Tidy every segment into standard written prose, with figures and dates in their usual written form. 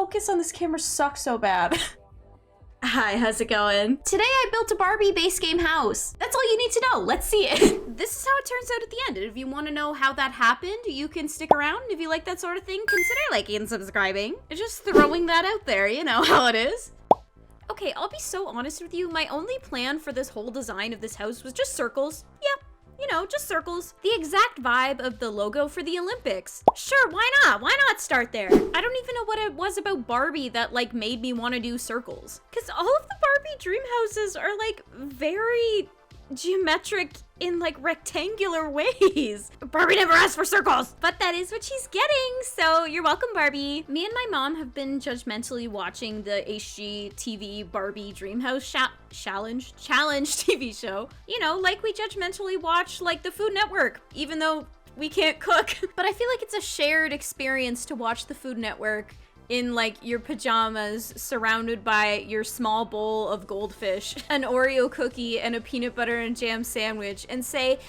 focus on this camera sucks so bad. Hi, how's it going? Today I built a Barbie base game house. That's all you need to know. Let's see it. This is how it turns out at the end. And if you want to know how that happened, you can stick around. If you like that sort of thing, consider liking and subscribing. Just throwing that out there, you know how it is. Okay, I'll be so honest with you. My only plan for this whole design of this house was just circles. Yeah. You know, just circles. The exact vibe of the logo for the Olympics. Sure, why not? Why not start there? I don't even know what it was about Barbie that like made me want to do circles. Because all of the Barbie dream houses are like very geometric in like rectangular ways. Barbie never asked for circles, but that is what she's getting. So you're welcome, Barbie. Me and my mom have been judgmentally watching the HGTV Barbie Dreamhouse Challenge TV show. You know, like we judgmentally watch like the Food Network, even though we can't cook. But I feel like it's a shared experience to watch the Food Network in like your pajamas, surrounded by your small bowl of goldfish, an Oreo cookie, and a peanut butter and jam sandwich, and say,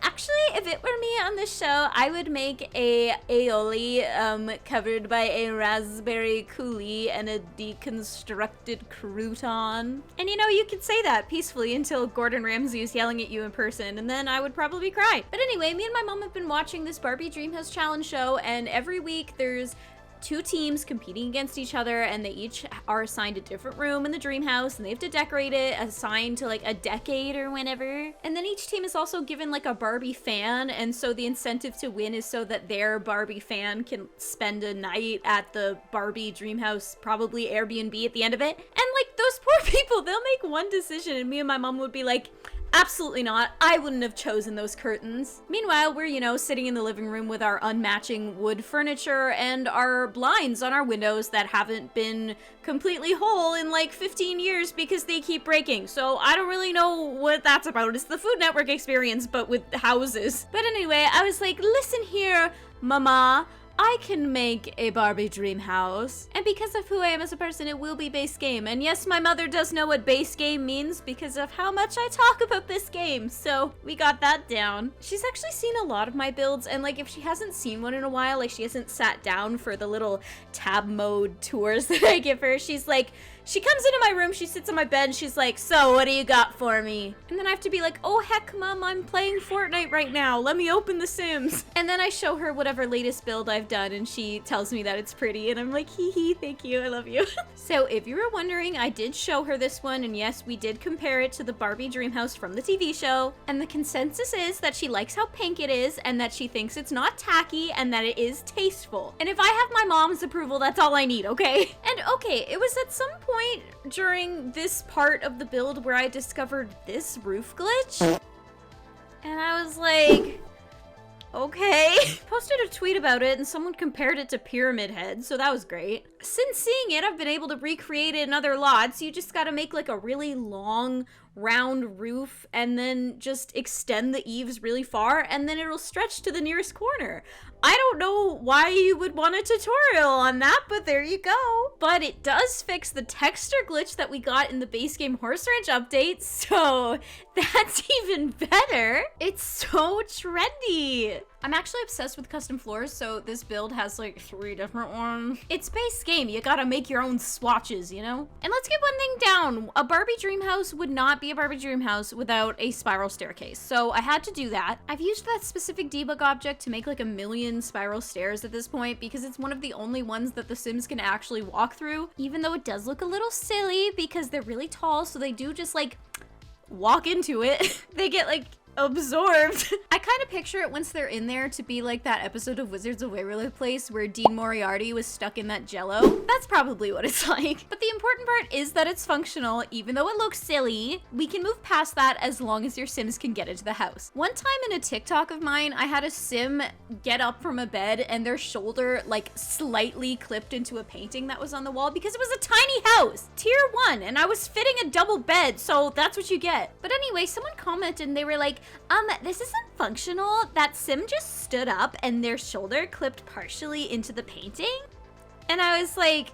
actually, if it were me on this show, I would make a aioli, covered by a raspberry coulis and a deconstructed crouton. And you know, you could say that peacefully until Gordon Ramsay is yelling at you in person, and then I would probably cry. But anyway, me and my mom have been watching this Barbie Dreamhouse Challenge show, and every week there's two teams competing against each other, and they each are assigned a different room in the dream house, and they have to decorate it, assigned to like a decade or whenever. And then each team is also given like a Barbie fan, and so the incentive to win is so that their Barbie fan can spend a night at the Barbie dream house, probably Airbnb at the end of it. And like those poor people, they'll make one decision, and me and my mom would be like, absolutely not. I wouldn't have chosen those curtains. Meanwhile, we're, you know, sitting in the living room with our unmatching wood furniture and our blinds on our windows that haven't been completely whole in like 15 years because they keep breaking. So I don't really know what that's about. It's the Food Network experience, but with houses. But anyway, I was like, listen here, mama. I can make a Barbie dream house. And because of who I am as a person, it will be base game. And yes, my mother does know what base game means because of how much I talk about this game. So we got that down. She's actually seen a lot of my builds, and like if she hasn't seen one in a while, like she hasn't sat down for the little tab mode tours that I give her, she's like, she comes into my room, she sits on my bed, and she's like, so what do you got for me? And then I have to be like, oh heck, mom, I'm playing Fortnite right now. Let me open The Sims. And then I show her whatever latest build I've done, and she tells me that it's pretty, and I'm like, hee hee, thank you, I love you. So if you were wondering, I did show her this one, and yes, we did compare it to the Barbie Dreamhouse from the TV show, and the consensus is that she likes how pink it is, and that she thinks it's not tacky, and that it is tasteful. And if I have my mom's approval, that's all I need, okay? And okay, it was at some point during this part of the build where I discovered this roof glitch. And I was like, okay. Posted a tweet about it and someone compared it to Pyramid Head, so that was great. Since seeing it, I've been able to recreate it in other lots. You just gotta make like a really long round roof and then just extend the eaves really far, and then it'll stretch to the nearest corner. I don't know why you would want a tutorial on that, but there you go. But it does fix the texture glitch that we got in the base game Horse Ranch update, so that's even better. It's so trendy. I'm actually obsessed with custom floors, so this build has like 3 different ones. It's base game, you gotta make your own swatches, you know? And let's get one thing down. A Barbie dream house would not be a Barbie dream house without a spiral staircase, so I had to do that. I've used that specific debug object to make like a million spiral stairs at this point because it's one of the only ones that the Sims can actually walk through, even though it does look a little silly because they're really tall, so they do just like walk into it. They get like absorbed. I kind of picture it once they're in there to be like that episode of Wizards of Waverly Place where Dean Moriarty was stuck in that jello. That's probably what it's like. But the important part is that it's functional. Even though it looks silly, we can move past that as long as your Sims can get into the house. One time in a TikTok of mine, I had a Sim get up from a bed and their shoulder like slightly clipped into a painting that was on the wall because it was a tiny house, tier 1, and I was fitting a double bed, so that's what you get. But anyway, someone commented and they were like, this isn't functional. That Sim just stood up and their shoulder clipped partially into the painting. And I was like,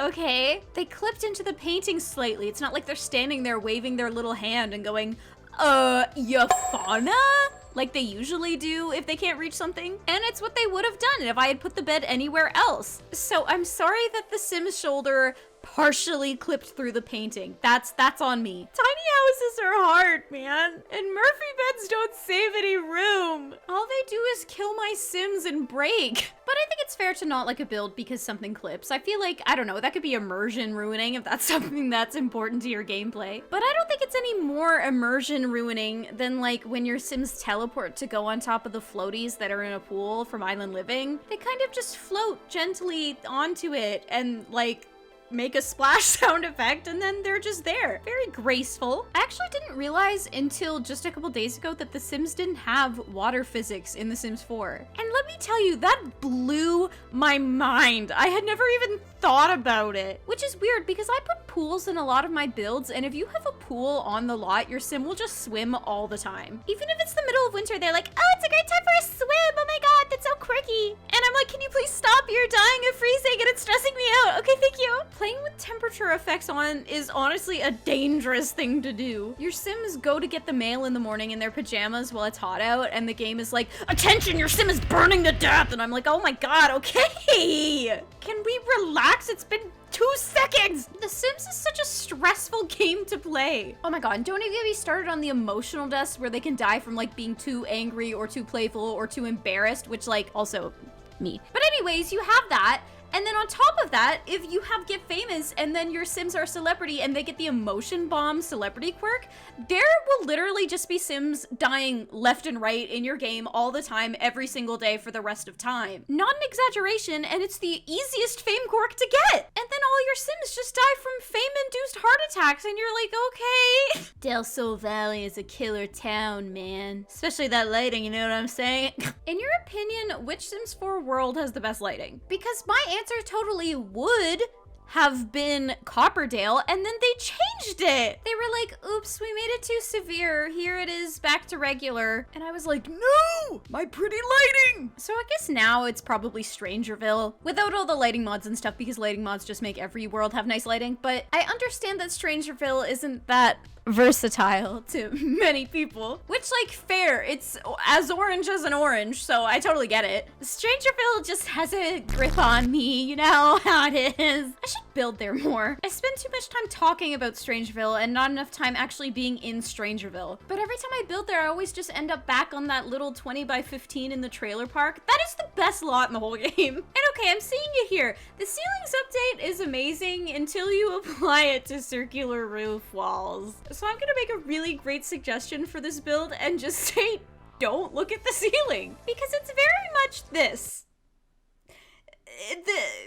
okay. They clipped into the painting slightly. It's not like they're standing there waving their little hand and going, ya fauna? like they usually do if they can't reach something. And it's what they would have done if I had put the bed anywhere else. So I'm sorry that the Sims shoulder partially clipped through the painting. That's on me. Tiny houses are hard, man. And Murphy beds don't save any room. All they do is kill my Sims and break. But I think it's fair to not like a build because something clips. I feel like, I don't know, that could be immersion ruining if that's something that's important to your gameplay. But I don't think it's any more immersion ruining than like when your Sims teleport to go on top of the floaties that are in a pool from Island Living. They kind of just float gently onto it and like make a splash sound effect, and then they're just there. Very graceful. I actually didn't realize until just a couple days ago that The Sims didn't have water physics in The Sims 4. And let me tell you, that blew my mind. I had never even thought about it. Which is weird because I put pools in a lot of my builds, and if you have a pool on the lot, your Sim will just swim all the time. Even if it's the middle of winter, they're like, oh, it's a great time for a swim. Oh my god, that's so quirky. And I'm like, can you please stop? You're dying of freezing and it's stressing me out. Okay, thank you. Playing with temperature effects on is honestly a dangerous thing to do. Your Sims go to get the mail in the morning in their pajamas while it's hot out, and the game is like, attention, your Sim is burning to death. And I'm like, oh my god, okay. Can we relax? It's been 2 seconds! The Sims is such a stressful game to play. Oh my god, and don't even get me started on the emotional deaths where they can die from like being too angry or too playful or too embarrassed, which like also me. But anyways, you have that. And then on top of that, if you have Get Famous and then your Sims are a celebrity and they get the emotion bomb celebrity quirk, there will literally just be Sims dying left and right in your game all the time, every single day for the rest of time. Not an exaggeration, and it's the easiest fame quirk to get. And then all your Sims just die from fame-induced heart attacks, and you're like, okay. Del Sol Valley is a killer town, man. Especially that lighting, you know what I'm saying? In your opinion, which Sims 4 world has the best lighting? Because my answer totally would have been Copperdale, and then they changed it. They were like, oops, we made it too severe. Here it is back to regular. And I was like, no, my pretty lighting. So I guess now it's probably Strangerville without all the lighting mods and stuff, because lighting mods just make every world have nice lighting. But I understand that Strangerville isn't that versatile to many people, which, like, fair, it's as orange as an orange, so I totally get it. Strangerville just has a grip on me, you know how it is. I should build there more. I spend too much time talking about Strangerville and not enough time actually being in Strangerville. But every time I build there, I always just end up back on that little 20 by 15 in the trailer park. That is the best lot in the whole game. And okay, I'm seeing it here. The ceilings update is amazing until you apply it to circular roof walls. So I'm gonna make a really great suggestion for this build and just say, don't look at the ceiling, because it's very much this.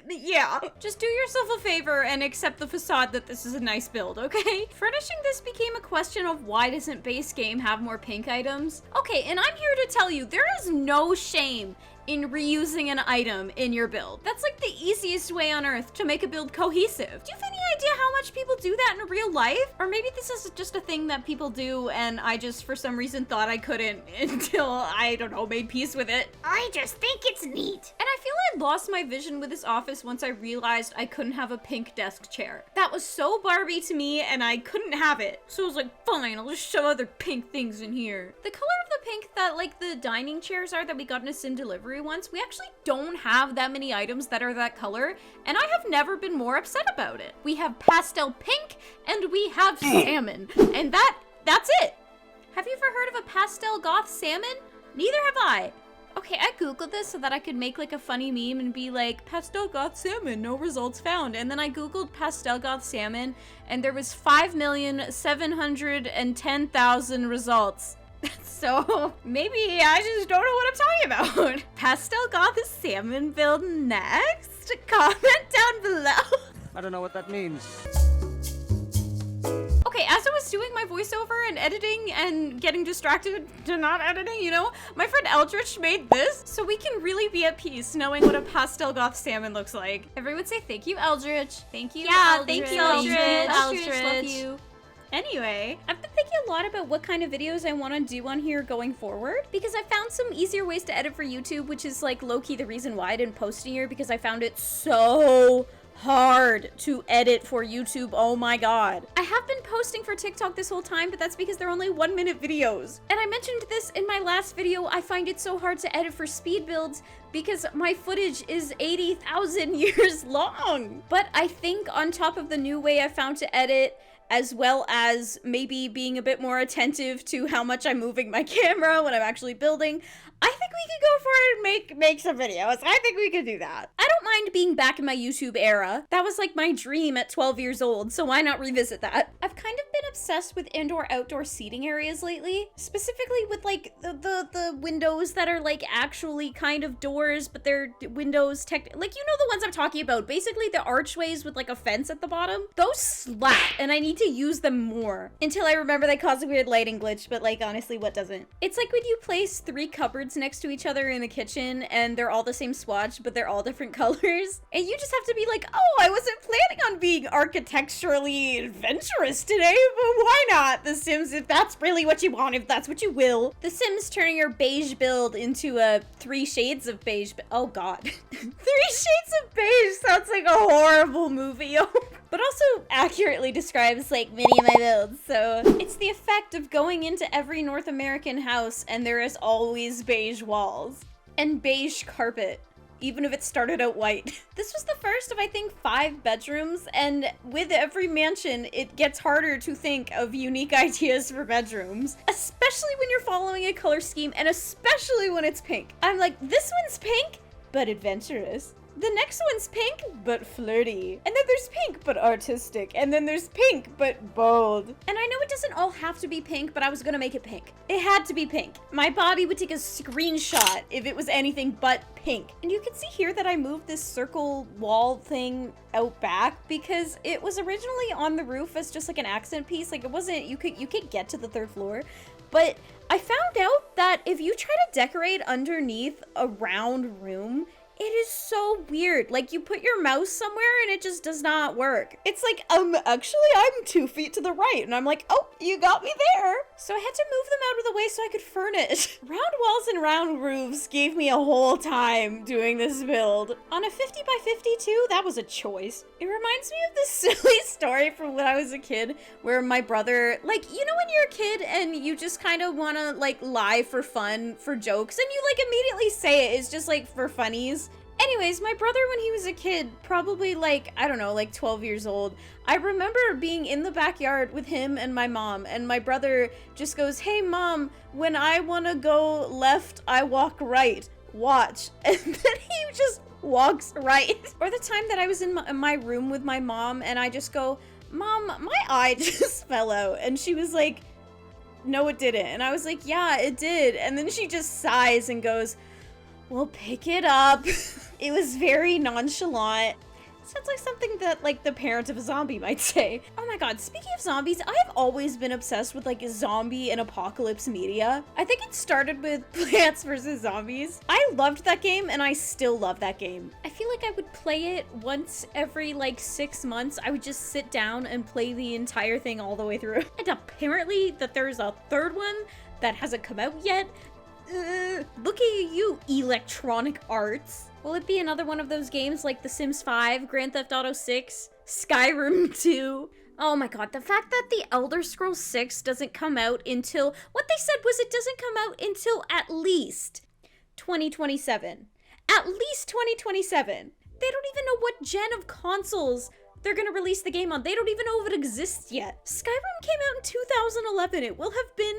Yeah, just do yourself a favor and accept the facade that this is a nice build, okay? Furnishing this became a question of why doesn't base game have more pink items? Okay, and I'm here to tell you, there is no shame in reusing an item in your build. That's like the easiest way on earth to make a build cohesive. Do you have any idea how much people do that in real life? Or maybe this is just a thing that people do and I just for some reason thought I couldn't until, I don't know, made peace with it. I just think it's neat. And I feel I lost my vision with this office once I realized I couldn't have a pink desk chair. That was so Barbie to me and I couldn't have it. So I was like, fine, I'll just shove other pink things in here. The color of the pink that like the dining chairs are that we got in a Sim delivery once, we actually don't have that many items that are that color, and I have never been more upset about it. We have pastel pink and we have salmon, and that's it. Have you ever heard of a pastel goth salmon? Neither have I. Okay, I googled this so that I could make like a funny meme and be like, pastel goth salmon, no results found. And then I googled pastel goth salmon and there was 5,710,000 results. So maybe I just don't know what I'm talking about. Pastel goth salmon build next? Comment down below. I don't know what that means. Okay, as I was doing my voiceover and editing and getting distracted to not editing, you know, my friend Eldritch made this so we can really be at peace knowing what a pastel goth salmon looks like. Everyone say thank you, Eldritch. Thank you, Eldritch. Thank you, Eldritch. Eldritch, love you. Anyway, I've been thinking a lot about what kind of videos I want to do on here going forward, because I found some easier ways to edit for YouTube, which is like low-key the reason why I didn't post it here, because I found it so hard to edit for YouTube. Oh my god. I have been posting for TikTok this whole time, but that's because they're only 1-minute videos. And I mentioned this in my last video. I find it so hard to edit for speed builds because my footage is 80,000 years long. But I think on top of the new way I found to edit, as well as maybe being a bit more attentive to how much I'm moving my camera when I'm actually building, I think we could go for it and make some videos. I think we could do that. I don't mind being back in my YouTube era. That was like my dream at 12 years old, so why not revisit that? I've kind of been obsessed with indoor-outdoor seating areas lately, specifically with like the windows that are like actually kind of doors, but they're windows like, you know the ones I'm talking about. Basically the archways with like a fence at the bottom. Those slap, and I need to use them more until I remember they cause a weird lighting glitch, but like honestly, what doesn't? It's like when you place 3 cupboards next to each other in the kitchen and they're all the same swatch, but they're all different colors. And you just have to be like, oh, I wasn't planning on being architecturally adventurous today, but why not? The Sims, if that's really what you want, if that's what you will. The Sims turning your beige build into a 3 shades of beige. Oh god. 3 shades of beige sounds like a horrible movie. But also accurately describes like many of my builds. So it's the effect of going into every North American house and there is always beige walls and beige carpet, even if it started out white. This was the first of, I think, 5 bedrooms, and with every mansion, it gets harder to think of unique ideas for bedrooms, especially when you're following a color scheme, and especially when it's pink. I'm like, this one's pink, but adventurous. The next one's pink, but flirty. And then there's pink, but artistic. And then there's pink, but bold. And I know it doesn't all have to be pink, but I was gonna make it pink. It had to be pink. My body would take a screenshot if it was anything but pink. And you can see here that I moved this circle wall thing out back because it was originally on the roof as just like an accent piece. Like it wasn't, you could get to the 3rd floor. But I found out that if you try to decorate underneath a round room, it is so weird. Like, you put your mouse somewhere and it just does not work. It's like, actually, I'm 2 feet to the right. And I'm like, oh, you got me there. So I had to move them out of the way so I could furnish. Round walls and round roofs gave me a whole time doing this build. On a 50 by 52, that was a choice. It reminds me of this silly story from when I was a kid where my brother, like, you know when you're a kid and you just kind of want to, like, lie for fun, for jokes, and you, like, immediately say it. It's just, like, for funnies. Anyways, my brother, when he was a kid, probably like, I don't know, like 12 years old, I remember being in the backyard with him and my mom, and my brother just goes, hey mom, when I want to go left, I walk right. Watch. And then he just walks right. Or the time that I was in my room with my mom, and I just go, Mom, my eye just fell out. And she was like, no, it didn't. And I was like, yeah, it did. And then she just sighs and goes, well, pick it up. It was very nonchalant. Sounds like something that, like, the parent of a zombie might say. Oh my god, speaking of zombies, I've always been obsessed with, like, zombie and apocalypse media. I think it started with Plants vs. Zombies. I loved that game, and I still love that game. I feel like I would play it once every, like, 6 months. I would just sit down and play the entire thing all the way through. And apparently that there's a 3rd one that hasn't come out yet. Look at you, Electronic Arts. Will it be another one of those games like The Sims 5, Grand Theft Auto 6, Skyrim 2? Oh my god, the fact that The Elder Scrolls 6 doesn't come out until, what they said was it doesn't come out until at least 2027. At least 2027. They don't even know what gen of consoles they're gonna release the game on. They don't even know if it exists yet. Skyrim came out in 2011. It will have been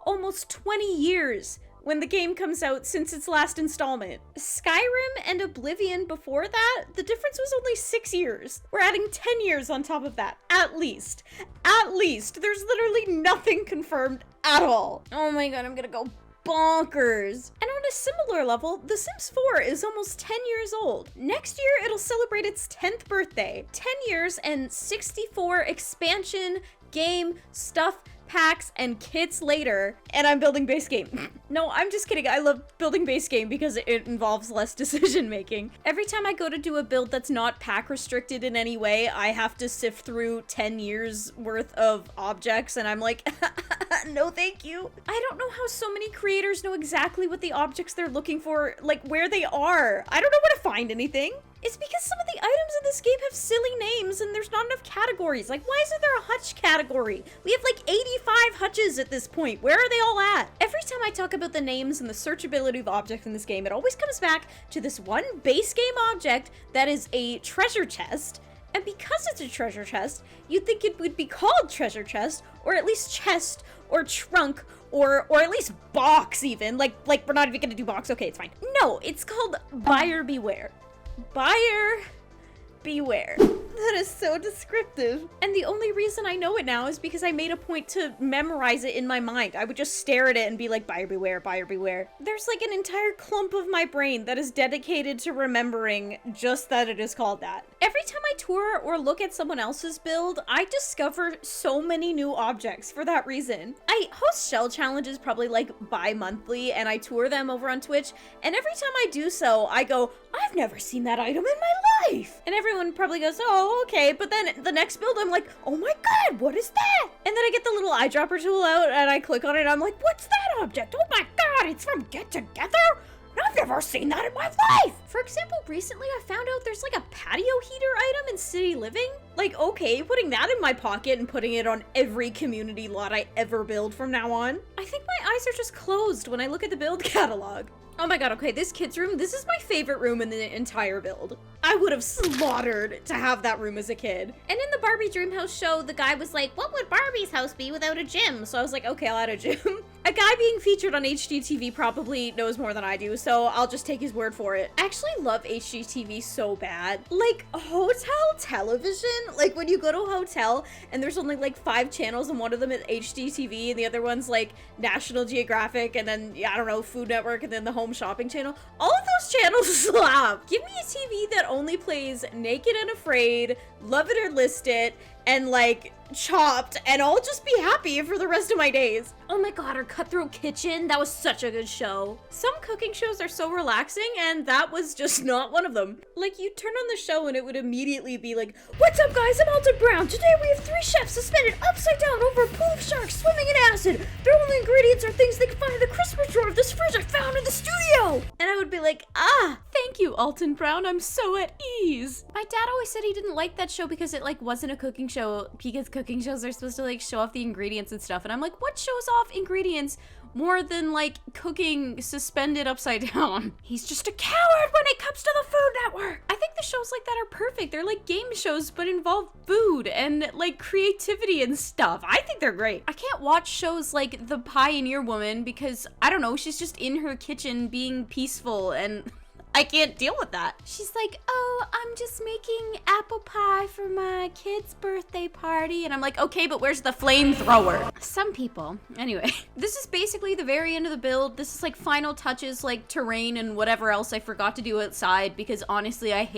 almost 20 years when the game comes out since its last installment. Skyrim and Oblivion before that, the difference was only 6 years. We're adding 10 years on top of that, at least. At least. There's literally nothing confirmed at all. Oh my god, I'm gonna go bonkers. And on a similar level, The Sims 4 is almost 10 years old. Next year, it'll celebrate its 10th birthday. 10 years and 64 expansion, game, stuff, packs, and kits later, and I'm building base game. No, I'm just kidding. I love building base game because it involves less decision making. Every time I go to do a build that's not pack restricted in any way, I have to sift through 10 years worth of objects, and I'm like, no thank you. I don't know how so many creators know exactly what the objects they're looking for, like where they are. I don't know where to find anything. It's because some of the items in this game have silly names and there's not enough categories. Like, why isn't there a hutch category? We have like 85 hutches at this point. Where are they all at? Every time I talk about the names and the searchability of objects in this game, it always comes back to this one base game object that is a treasure chest. And because it's a treasure chest, you'd think it would be called treasure chest, or at least chest, or trunk, or at least box even. Like we're not even gonna do box. Okay, it's fine. No, it's called buyer beware. Buyer beware. That is so descriptive. And the only reason I know it now is because I made a point to memorize it in my mind. I would just stare at it and be like, buyer beware, buyer beware. There's like an entire clump of my brain that is dedicated to remembering just that it is called that. Every time I tour or look at someone else's build, I discover so many new objects for that reason. I host shell challenges probably like bi-monthly and I tour them over on Twitch. And every time I do so, I go, I've never seen that item in my life. And everyone probably goes, oh, okay. But then the next build, I'm like, oh my God, what is that? And then I get the little eyedropper tool out and I click on it. And I'm like, what's that object? Oh my God, it's from Get Together? I've never seen that in my life! For example, recently I found out there's like a patio heater item in City Living. Like, okay, putting that in my pocket and putting it on every community lot I ever build from now on. I think my eyes are just closed when I look at the build catalog. Oh my God, okay, this kid's room, this is my favorite room in the entire build. I would have slaughtered to have that room as a kid. And in the Barbie Dreamhouse show, the guy was like, what would Barbie's house be without a gym? So I was like, okay, I'll add a gym. A guy being featured on HGTV probably knows more than I do, so I'll just take his word for it. I actually love HGTV so bad. Like, hotel television, like when you go to a hotel and there's only like 5 channels and one of them is HGTV and the other one's like National Geographic and then, yeah, I don't know, Food Network and then the Home Shopping channel. All of those channels slap. Give me a TV that only plays Naked and Afraid, Love It or List It, and like Chopped, and I'll just be happy for the rest of my days. Oh my God, our Cutthroat Kitchen, that was such a good show. Some cooking shows are so relaxing, and that was just not one of them. Like, you'd turn on the show and it would immediately be like, what's up guys, I'm Alton Brown. Today we have 3 chefs suspended upside down over a pool of sharks swimming in acid. Their only ingredients are things they can find in the Christmas drawer of this fridge I found in the studio. And I would be like, ah, thank you, Alton Brown, I'm so at ease. My dad always said he didn't like that show because it like wasn't a cooking show, because cooking shows are supposed to like show off the ingredients and stuff. And I'm like, what shows off ingredients more than like cooking suspended upside down? He's just a coward when it comes to the Food Network. I think the shows like that are perfect. They're like game shows but involve food and like creativity and stuff. I think they're great. I can't watch shows like The Pioneer Woman because I don't know, she's just in her kitchen being peaceful and I can't deal with that. She's like, oh, I'm just making apple pie for my kid's birthday party. And I'm like, okay, but where's the flamethrower? Some people. Anyway, this is basically the very end of the build. This is like final touches, like terrain and whatever else I forgot to do outside because honestly, I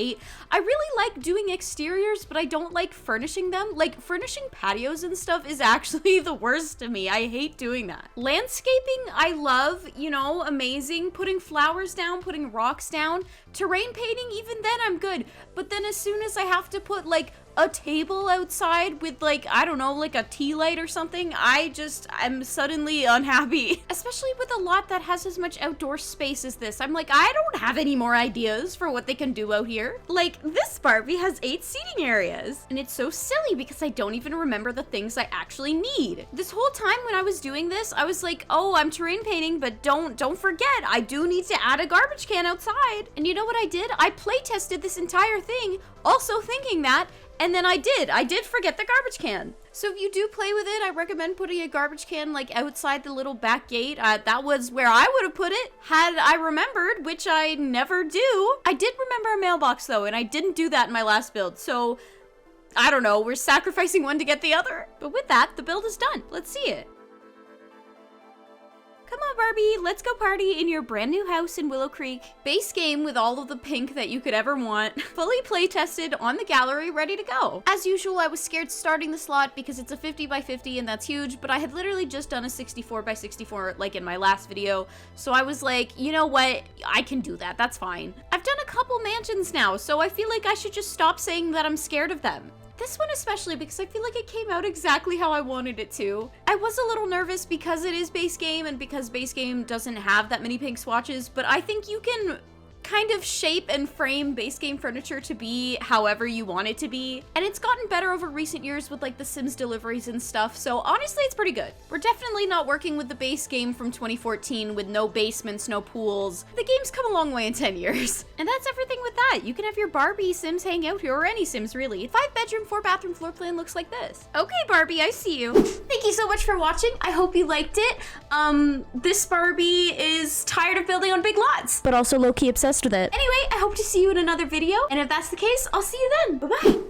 really like doing exteriors, but I don't like furnishing them. Like furnishing patios and stuff is actually the worst to me. I hate doing that. Landscaping, I love, you know, amazing. Putting flowers down, putting rocks down. Terrain painting, even then I'm good. But then as soon as I have to put like a table outside with like, I don't know, like a tea light or something, I'm suddenly unhappy. Especially with a lot that has as much outdoor space as this. I'm like, I don't have any more ideas for what they can do out here. Like this Barbie has 8 seating areas. And it's so silly because I don't even remember the things I actually need. This whole time when I was doing this, I was like, oh, I'm terrain painting, but don't forget, I do need to add a garbage can outside. And you know what I did? I play tested this entire thing, also thinking that, and then I did forget the garbage can. So if you do play with it, I recommend putting a garbage can like outside the little back gate. That was where I would have put it had I remembered, which I never do. I did remember a mailbox though, and I didn't do that in my last build. So I don't know, we're sacrificing one to get the other. But with that, the build is done. Let's see it. Come on, Barbie, let's go party in your brand new house in Willow Creek. Base game with all of the pink that you could ever want. Fully play tested on the gallery, ready to go. As usual, I was scared starting the slot because it's a 50 by 50 and that's huge, but I had literally just done a 64 by 64 like in my last video. So I was like, you know what? I can do that, that's fine. I've done a couple mansions now, so I feel like I should just stop saying that I'm scared of them. This one especially because I feel like it came out exactly how I wanted it to. I was a little nervous because it is base game and because base game doesn't have that many pink swatches, but I think you can kind of shape and frame base game furniture to be however you want it to be. And it's gotten better over recent years with like the Sims deliveries and stuff, so honestly it's pretty good. We're definitely not working with the base game from 2014 with no basements, no pools. The game's come a long way in 10 years. And that's everything with that. You can have your Barbie Sims hang out here, or any Sims really. 5-bedroom, 4-bathroom floor plan looks like this. Okay, Barbie, I see you. Thank you so much for watching. I hope you liked it. This Barbie is tired of building on big lots, But also low-key obsessed with it. anyway, I hope to see you in another video, and if that's the case, I'll see you then. Bye-bye.